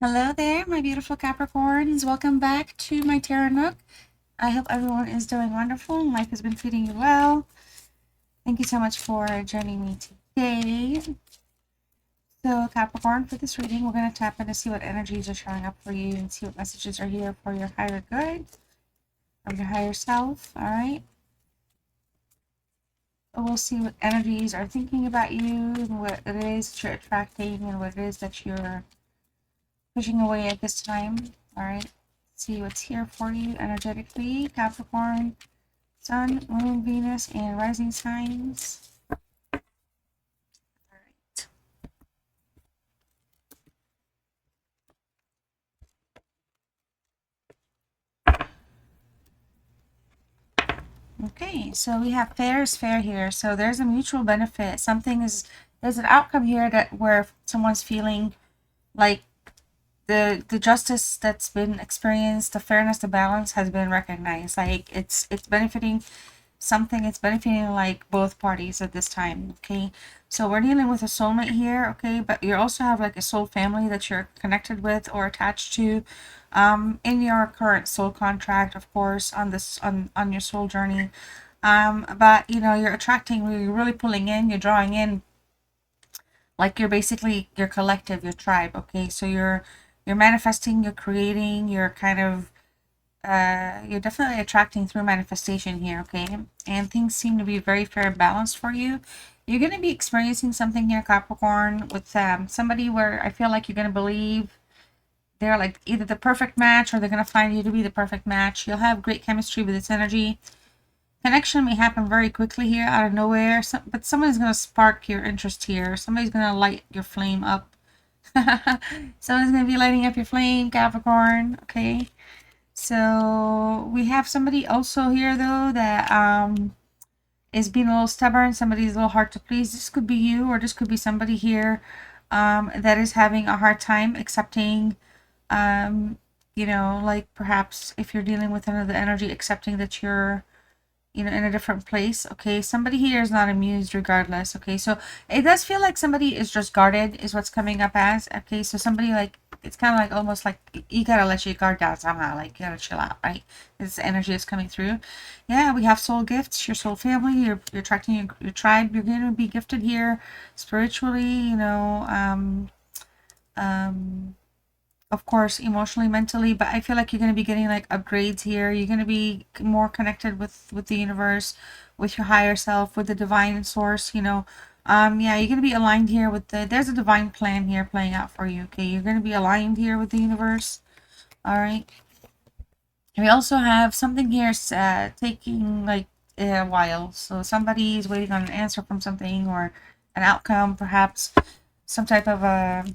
Hello there, my beautiful Capricorns. Welcome back to my Tarot Nook. I hope everyone is doing wonderful and life has been treating you well. Thank you so much for joining me today. So, Capricorn, for this reading, we're going to tap in to see what energies are showing up for you and see what messages are here for your higher good, or your higher self. All right. We'll see what energies are thinking about you and what it is that you're attracting and what it is that you're pushing away at this time. All right. See what's here for you energetically, Capricorn, Sun, Moon, Venus, and rising signs. All right. Okay, so we have fair is fair here. So there's a mutual benefit. There's an outcome here that where someone's feeling like the justice that's been experienced, the fairness, the balance has been recognized. Like it's benefiting something, it's benefiting like both parties at this time. Okay, so we're dealing with a soulmate here. Okay, but you also have like a soul family that you're connected with or attached to in your current soul contract, of course, on this on your soul journey. But you know, you're attracting, you're really pulling in, you're drawing in, like you're basically your collective, your tribe. Okay, so you're manifesting, you're creating, you're kind of you're definitely attracting through manifestation here. Okay, and things seem to be very fair and balanced for you. You're going to be experiencing something here, Capricorn, with somebody where I feel like you're going to believe they're like either the perfect match or they're going to find you to be the perfect match. You'll have great chemistry with this energy. Connection may happen very quickly here out of nowhere, but somebody's going to spark your interest here. Somebody's going to light your flame up. Someone's going to be lighting up your flame, Capricorn. Okay, so we have somebody also here though that is being a little stubborn. Somebody's a little hard to please. This could be you, or this could be somebody here that is having a hard time accepting, you know, like perhaps if you're dealing with another energy, accepting that you're, you know, in a different place. Okay, somebody here is not amused regardless. Okay, so it does feel like somebody is just guarded is what's coming up as. Okay, so somebody like, it's kind of like almost like you gotta let your guard down somehow, like you gotta chill out, right? This energy is coming through. Yeah, we have soul gifts, your soul family, you're attracting your tribe. You're going to be gifted here spiritually, you know, of course emotionally, mentally, but I feel like you're going to be getting like upgrades here. You're going to be more connected with the universe, with your higher self, with the divine source, you know. Yeah, you're going to be aligned here with there's a divine plan here playing out for you. Okay, you're going to be aligned here with the universe. All right, we also have something here taking like a while, so somebody is waiting on an answer from something or an outcome, perhaps some type of a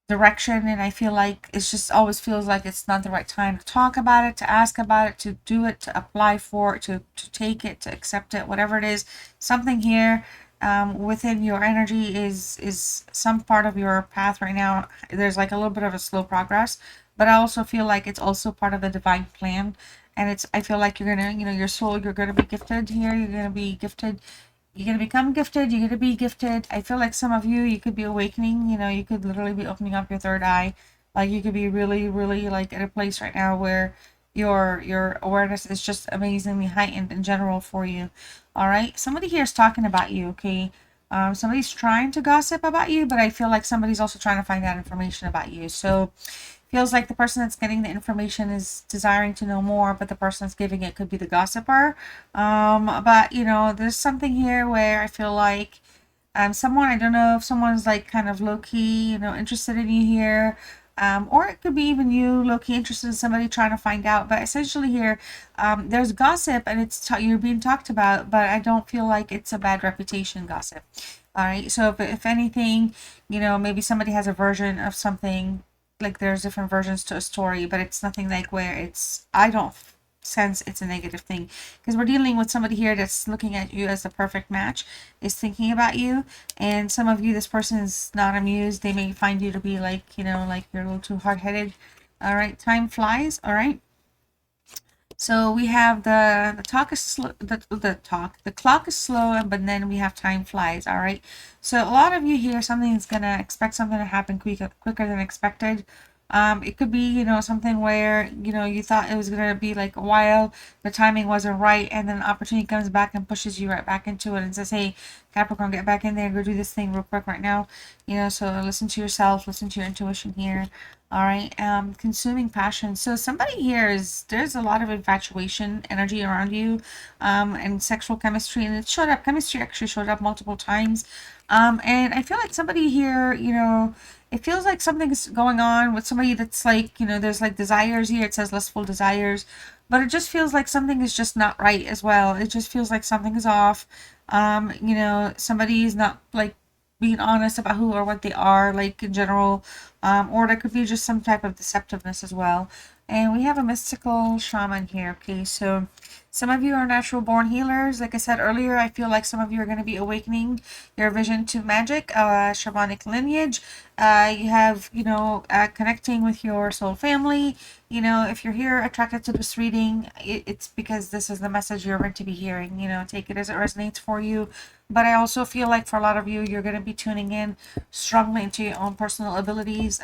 direction, and I feel like it's just always feels like it's not the right time to talk about it, to ask about it, to do it, to apply for it, to take it, to accept it, whatever it is. Something here within your energy is some part of your path right now. There's like a little bit of a slow progress, but I also feel like it's also part of the divine plan. And it's, I feel like you're gonna, you know, your soul, you're gonna be gifted here. You're gonna be gifted, you're going to become gifted, you're going to be gifted. I feel like some of you could be awakening, you know, you could literally be opening up your third eye. Like you could be really, really like at a place right now where your awareness is just amazingly heightened in general for you. All right, somebody here is talking about you. Okay, somebody's trying to gossip about you, but I feel like somebody's also trying to find out information about you. So feels like the person that's getting the information is desiring to know more, but the person that's giving it could be the gossiper. But you know, there's something here where I feel like someone, I don't know if someone's like kind of low-key, you know, interested in you here. Or it could be even you low-key interested in somebody trying to find out. But essentially here, there's gossip and you're being talked about, but I don't feel like it's a bad reputation gossip. All right, so if anything, you know, maybe somebody has a version of something, like there's different versions to a story, but it's nothing like where it's, I don't sense it's a negative thing, because we're dealing with somebody here that's looking at you as the perfect match, is thinking about you, and some of you, this person is not amused. They may find you to be like, you know, like you're a little too hard-headed. All right, time flies. All right, So we have the talk is slow, the clock is slow, but then we have time flies. All right. So a lot of you here, something's gonna expect something to happen quicker than expected. It could be, something where, you thought it was gonna be like a while, the timing wasn't right, and then opportunity comes back and pushes you right back into it and says, "Hey, Capricorn, get back in there, go do this thing real quick right now." So listen to yourself, listen to your intuition here. All right. Consuming passion. So somebody here there's a lot of infatuation energy around you, and sexual chemistry, and it showed up. Chemistry actually showed up multiple times, and I feel like somebody here, it feels like something's going on with somebody that's like, there's like desires here. It says lustful desires, but it just feels like something is just not right as well. It just feels like something is off. Somebody is not like being honest about who or what they are, like in general, or there could be just some type of deceptiveness as well. And we have a mystical shaman here. Okay, so some of you are natural born healers. Like I said earlier, I feel like some of you are going to be awakening your vision to magic, shamanic lineage. You have, connecting with your soul family. If you're here attracted to this reading, it's because this is the message you're meant to be hearing. Take it as it resonates for you. But I also feel like for a lot of you, you're going to be tuning in strongly into your own personal abilities.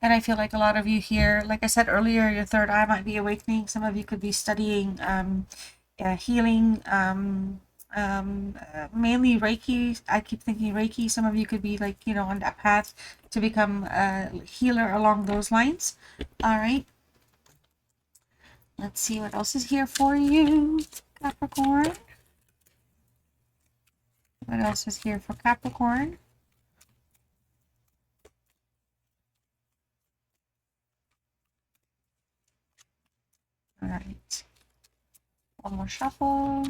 And I feel like a lot of you here, like I said earlier, your third eye might be awakening. Some of you could be studying healing, mainly Reiki. I keep thinking Reiki. Some of you could be like, on that path to become a healer along those lines. All right. Let's see what else is here for you, Capricorn. What else is here for Capricorn? All right. One more shuffle.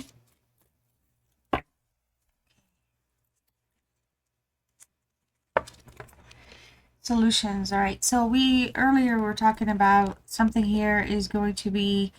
Solutions. All right. So we earlier were talking about something here is going to be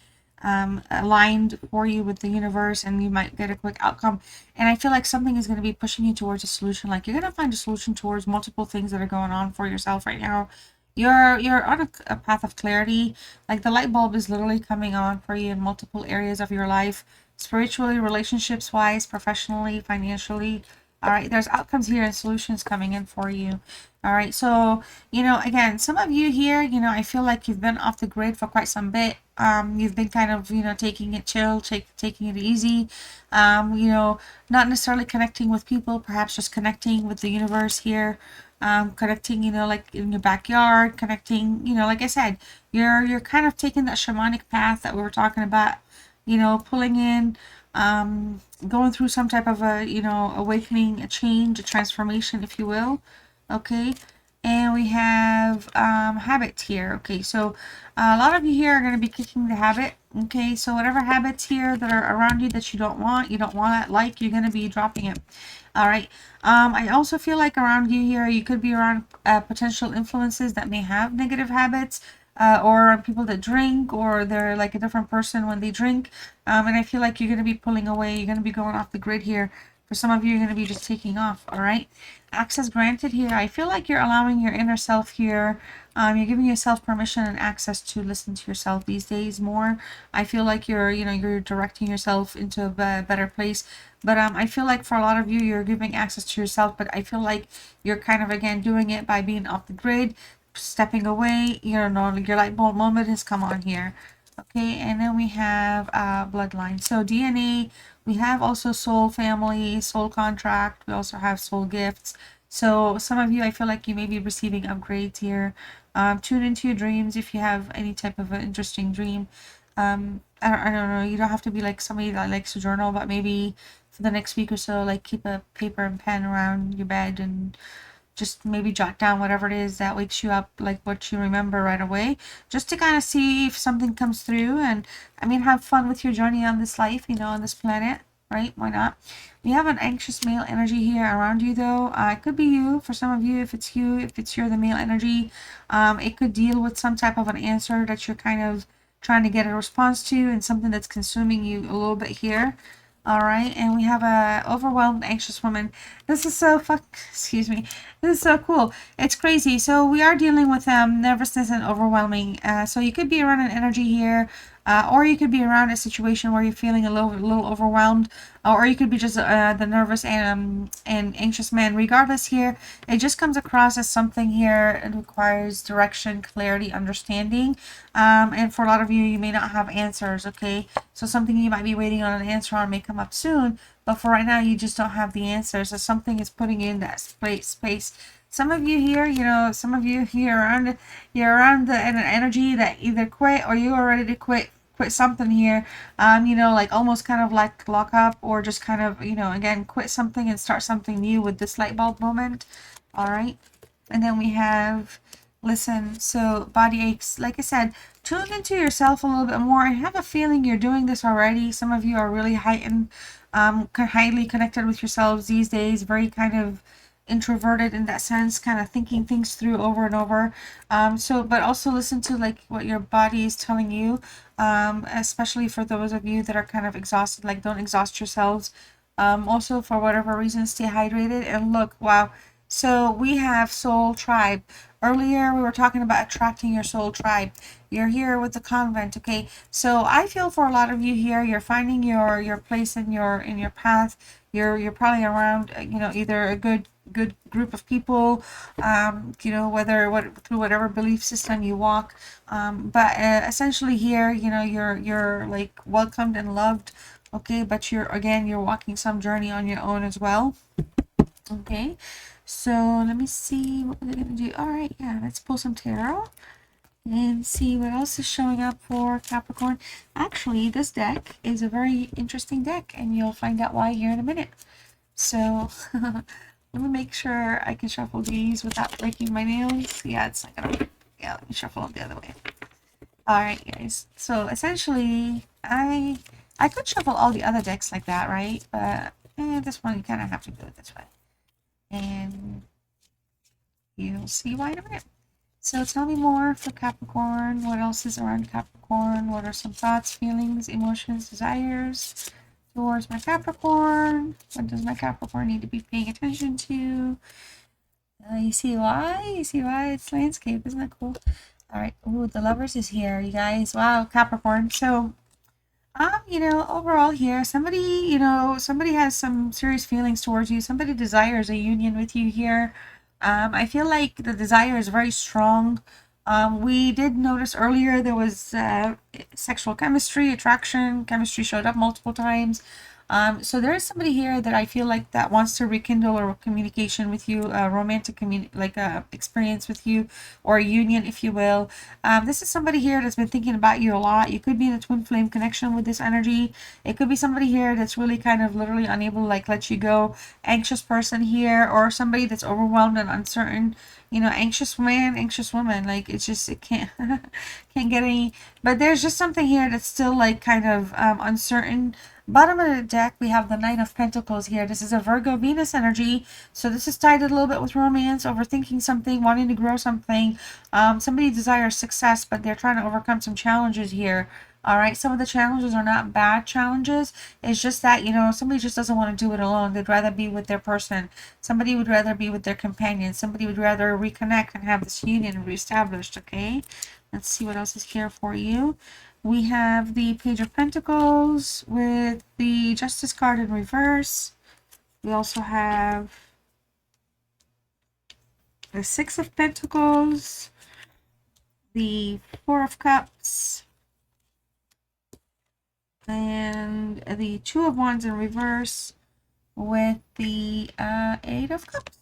aligned for you with the universe, and you might get a quick outcome. And I feel like something is going to be pushing you towards a solution. Like you're going to find a solution towards multiple things that are going on for yourself right now. You're on a path of clarity. Like the light bulb is literally coming on for you in multiple areas of your life, spiritually, relationships wise, professionally, financially. All right, there's outcomes here and solutions coming in for you. All right, so again, some of you here, I feel like you've been off the grid for quite some bit. You've been kind of, taking it chill, taking it easy. Not necessarily connecting with people, perhaps just connecting with the universe here. Connecting, like in your backyard, connecting, like I said, you're kind of taking that shamanic path that we were talking about, pulling in, going through some type of a, awakening, a change, a transformation, if you will. Okay. And we have habits here. Okay, so a lot of you here are going to be kicking the habit. Okay, so whatever habits here that are around you that you don't want like, you're going to be dropping it. All right. I also feel like around you here, you could be around potential influences that may have negative habits, or people that drink, or they're like a different person when they drink. And I feel like you're going to be pulling away. You're going to be going off the grid here. For some of you, you're going to be just taking off. All right. Access granted here. I feel like you're allowing your inner self here. You're giving yourself permission and access to listen to yourself these days more. I feel like you're directing yourself into a better place. But I feel like for a lot of you, you're giving access to yourself. But I feel like you're kind of, again, doing it by being off the grid, stepping away. Your light bulb moment has come on here. Okay, and then we have bloodline. So DNA, we have also soul family, soul contract. We also have soul gifts. So some of you, I feel like you may be receiving upgrades here. Tune into your dreams if you have any type of an interesting dream. I don't know. You don't have to be like somebody that likes to journal, but maybe for the next week or so, like keep a paper and pen around your bed and just maybe jot down whatever it is that wakes you up, like what you remember right away, just to kind of see if something comes through. And I mean, have fun with your journey on this life, on this planet, right? Why not? We have an anxious male energy here around you, though. It could be you. For some of you, if it's you, if you're the male energy, it could deal with some type of an answer that you're kind of trying to get a response to, and something that's consuming you a little bit here. All right, and we have a overwhelmed, anxious woman. This is so excuse me. This is so cool. It's crazy. So we are dealing with nervousness and overwhelming. So you could be around an energy here or you could be around a situation where you're feeling a little overwhelmed, or you could be just the nervous and anxious man. Regardless, here it just comes across as something here. It requires direction, clarity, understanding, and for a lot of you, you may not have answers. Okay, so something you might be waiting on an answer on may come up soon, but for right now, you just don't have the answer. So something is putting in that space. Some of you here, some of you here you're around the an energy that either quit or you are ready to quit something here. Like almost kind of like lock up or just kind of, again, quit something and start something new with this light bulb moment. All right. And then we have listen. So body aches, like I said, tune into yourself a little bit more. I have a feeling you're doing this already. Some of you are really heightened, highly connected with yourselves these days, very kind of introverted in that sense, kind of thinking things through over and over. But also listen to like what your body is telling you, especially for those of you that are kind of exhausted. Like, don't exhaust yourselves. Also, for whatever reason, stay hydrated. And look, wow. So we have soul tribe. Earlier we were talking about attracting your soul tribe. You're here with the convent, okay? So I feel for a lot of you here, you're finding your place in your path. You're probably around, either a good group of people, through whatever belief system you walk. But essentially here, you're like welcomed and loved, okay? But you're walking some journey on your own as well, okay? So let me see what we're gonna do. All right, yeah, let's pull some tarot and see what else is showing up for Capricorn. Actually, this deck is a very interesting deck, and you'll find out why here in a minute. So let me make sure I can shuffle these without breaking my nails. Yeah, it's not gonna work. Yeah, let me shuffle them the other way. All right, guys. So essentially, I could shuffle all the other decks like that, right? But this one you kind of have to do it this way. And you'll see why in a minute. So tell me more for Capricorn. What else is around Capricorn? What are some thoughts, feelings, emotions, desires towards my Capricorn? What does my Capricorn need to be paying attention to? You see why? You see why? It's landscape. Isn't that cool? All right. Ooh, the Lovers is here, you guys. Wow, Capricorn. So overall here, somebody has some serious feelings towards you. Somebody desires a union with you here. I feel like the desire is very strong. We did notice earlier there was sexual chemistry, attraction, chemistry showed up multiple times. So there is somebody here that I feel like that wants to rekindle a communication with you, a romantic experience with you, or a union, if you will. This is somebody here that's been thinking about you a lot. You could be in a twin flame connection with this energy. It could be somebody here that's really kind of literally unable to let you go. Anxious person here, or somebody that's overwhelmed and uncertain. Anxious man, anxious woman. Like, it's just, it can't can't get any. But there's just something here that's still kind of uncertain. Bottom of the deck, we have the Knight of Pentacles here. This is a Virgo Venus energy. So this is tied a little bit with romance, overthinking something, wanting to grow something. Somebody desires success, but they're trying to overcome some challenges here. All right, some of the challenges are not bad challenges. It's just that, somebody just doesn't want to do it alone. They'd rather be with their person. Somebody would rather be with their companion. Somebody would rather reconnect and have this union reestablished, okay? Let's see what else is here for you. We have the Page of Pentacles with the Justice card in reverse. We also have the Six of Pentacles, the Four of Cups, and the Two of Wands in reverse with the Eight of Cups.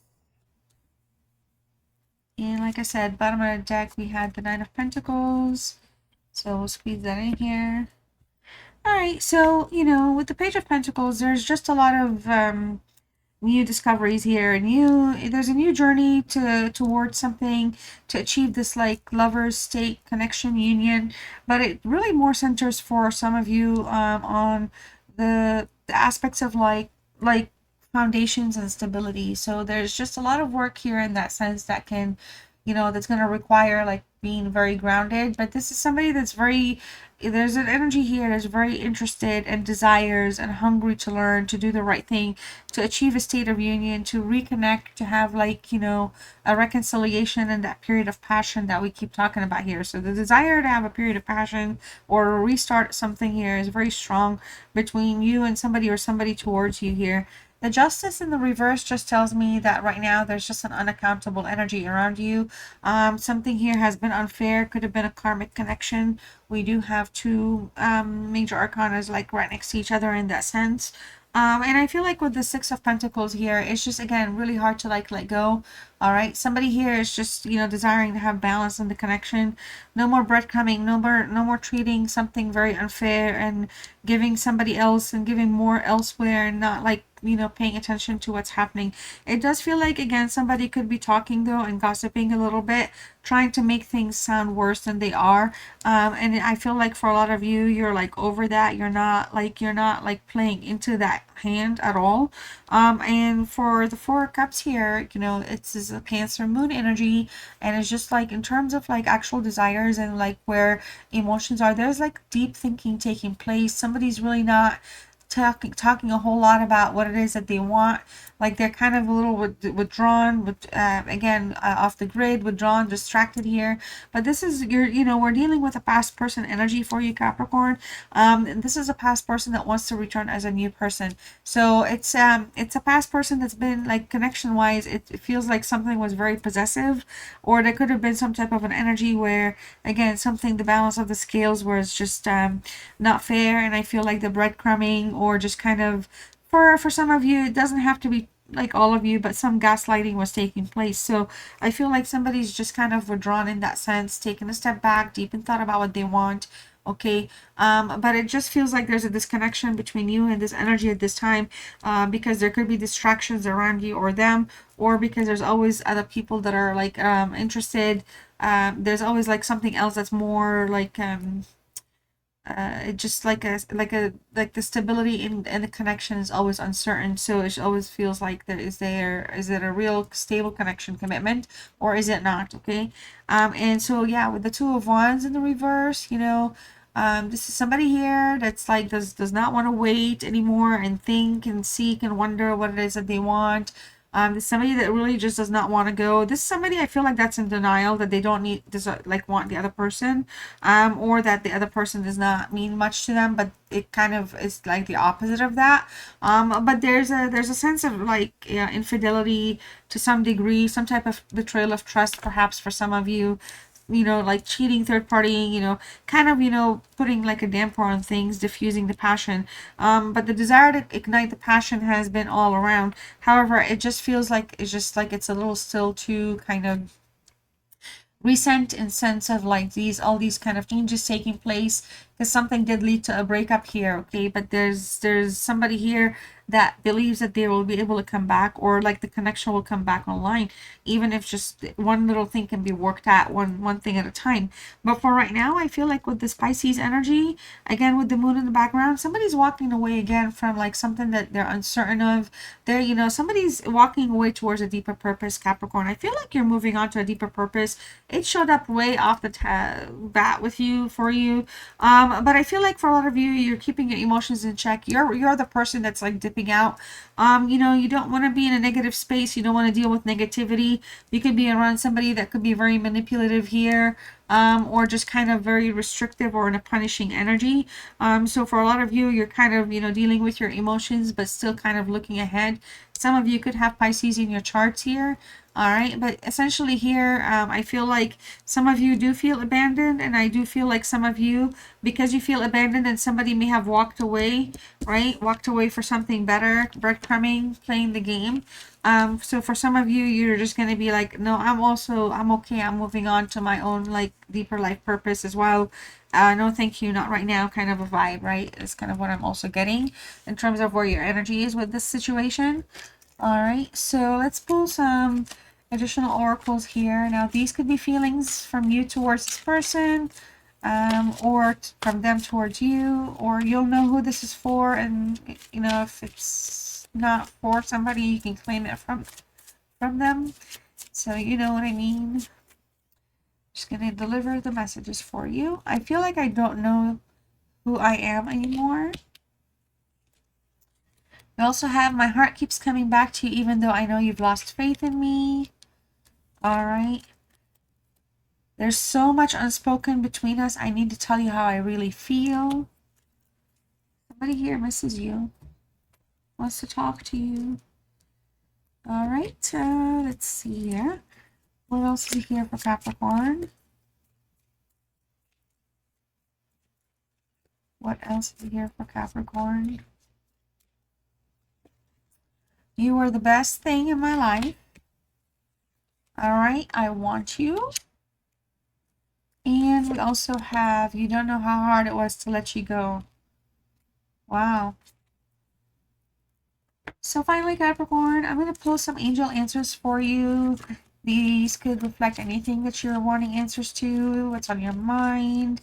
And like I said, bottom of the deck, we had the Nine of Pentacles. So we'll squeeze that in here. All right, so, with the Page of Pentacles, there's just a lot of new discoveries here. There's a new journey towards something, to achieve this lovers state connection union, but it really more centers for some of you on the aspects of like foundations and stability. So there's just a lot of work here in that sense that can, that's going to require being very grounded. But this is somebody that's very there's an energy here that's very interested and desires and hungry to learn, to do the right thing, to achieve a state of union, to reconnect, to have like, you know, a reconciliation in that period of passion that we keep talking about here. So the desire to have a period of passion or restart something here is very strong between you and somebody or somebody towards you here. The justice in the reverse just tells me that right now there's just an unaccountable energy around you. Something here has been unfair, could have been a karmic connection. We do have two major arcanas like right next to each other in that sense. And I feel like with the Six of Pentacles here, it's just, again, really hard to like let go. All right. Somebody here is just, you know, desiring to have balance in the connection. No more breadcrumbing, no more treating something very unfair and giving somebody else and giving more elsewhere and not like, you know, paying attention to what's happening. It does feel like, again, somebody could be talking though and gossiping a little bit, trying to make things sound worse than they are. And I feel like for a lot of you, you're like over that. You're not like playing into that hand at all. And for the Four of Cups here, you know, it's a Cancer moon energy, and it's just like in terms of like actual desires and like where emotions are, there's like deep thinking taking place. Somebody's really not talking a whole lot about what it is that they want. Like they're kind of a little withdrawn, again, off the grid, withdrawn, distracted here. But this is you know, we're dealing with a past person energy for you, Capricorn. And this is a past person that wants to return as a new person. So it's a past person that's been like connection wise, it feels like something was very possessive, or there could have been some type of an energy where, again, something, the balance of the scales was just not fair. And I feel like the breadcrumbing, or just kind of, for some of you, it doesn't have to be like all of you, but some gaslighting was taking place. So I feel like somebody's just kind of withdrawn in that sense, taking a step back, deep in thought about what they want. Okay. But it just feels like there's a disconnection between you and this energy at this time, because there could be distractions around you or them, or because there's always other people that are like interested. There's always like something else that's more like just like like the stability in the connection is always uncertain. So it always feels like is it a real stable connection commitment, or is it not? Okay. And so yeah, with the Two of Wands in the reverse, you know, this is somebody here that's like does not want to wait anymore and think and seek and wonder what it is that they want. There's somebody that really just does not want to go. This is somebody I feel like that's in denial, that they don't need does like want the other person, or that the other person does not mean much to them, but it kind of is like the opposite of that. But there's a sense of like, yeah, infidelity to some degree, some type of betrayal of trust, perhaps for some of you. You know, like cheating, third partying, you know, kind of, you know, putting like a damper on things, diffusing the passion. But the desire to ignite the passion has been all around. However, it just feels like it's a little still too kind of recent, in sense of like all these kind of changes taking place, because something did lead to a breakup here. Okay, but there's somebody here that believes that they will be able to come back, or like the connection will come back online, even if just one little thing can be worked at, one thing at a time. But for right now, I feel like with this Pisces energy, again with the moon in the background, somebody's walking away again from like something that they're uncertain of. They're, you know, somebody's walking away towards a deeper purpose, Capricorn. I feel like you're moving on to a deeper purpose. It showed up way off the bat with you, for you. But I feel like for a lot of you, you're keeping your emotions in check. You're the person that's like dipping out. You know, you don't want to be in a negative space. You don't want to deal with negativity. You could be around somebody that could be very manipulative here, or just kind of very restrictive or in a punishing energy. So for a lot of you, you're kind of, you know, dealing with your emotions, but still kind of looking ahead. Some of you could have Pisces in your charts here. All right, but essentially here, I feel like some of you do feel abandoned, and I do feel like some of you, because you feel abandoned and somebody may have walked away, right? Walked away for something better, breadcrumbing, playing the game. So for some of you, you're just going to be like, no, I'm okay. I'm moving on to my own like deeper life purpose as well. No, thank you, not right now, kind of a vibe, right? It's kind of what I'm also getting in terms of where your energy is with this situation. All right, so let's pull some additional oracles here. Now, these could be feelings from you towards this person, or from them towards you, or you'll know who this is for. And, you know, if it's not for somebody, you can claim it from them. So you know what I mean. Just going to deliver the messages for you. I feel like I don't know who I am anymore. We also have my heart keeps coming back to you even though I know you've lost faith in me. All right. There's so much unspoken between us. I need to tell you how I really feel. Somebody here misses you. Wants to talk to you. All right. Let's see here. What else is here for Capricorn? What else is here for Capricorn? You are the best thing in my life. All right. I want you. And we also have, you don't know how hard it was to let you go. Wow. So finally, Capricorn, I'm going to pull some angel answers for you. These could reflect anything that you're wanting answers to, what's on your mind.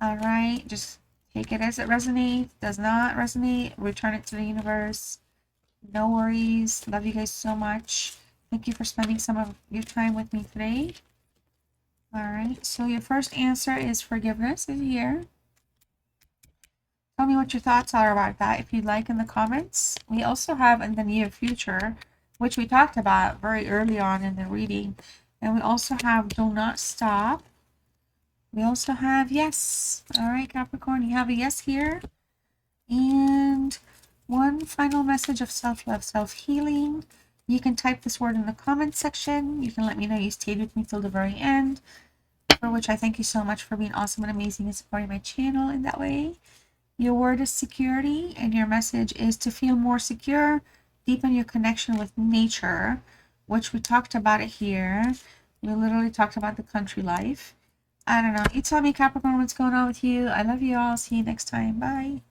All right. Just take it as it resonates. Does not resonate, return it to the universe. No worries. Love you guys so much. Thank you for spending some of your time with me today. All right, so your first answer is forgiveness is here. Tell me what your thoughts are about that if you'd like in the comments. We also have in the near future, which we talked about very early on in the reading. And we also have do not stop. We also have yes. All right, Capricorn, you have a yes here. And one final message of self-love, self-healing. You can type this word in the comments section. You can let me know you stayed with me till the very end. For which I thank you so much for being awesome and amazing and supporting my channel in that way. Your word is security, and your message is to feel more secure, deepen your connection with nature, which we talked about it here. We literally talked about the country life. I don't know. You tell me, Capricorn, what's going on with you. I love you all. See you next time. Bye.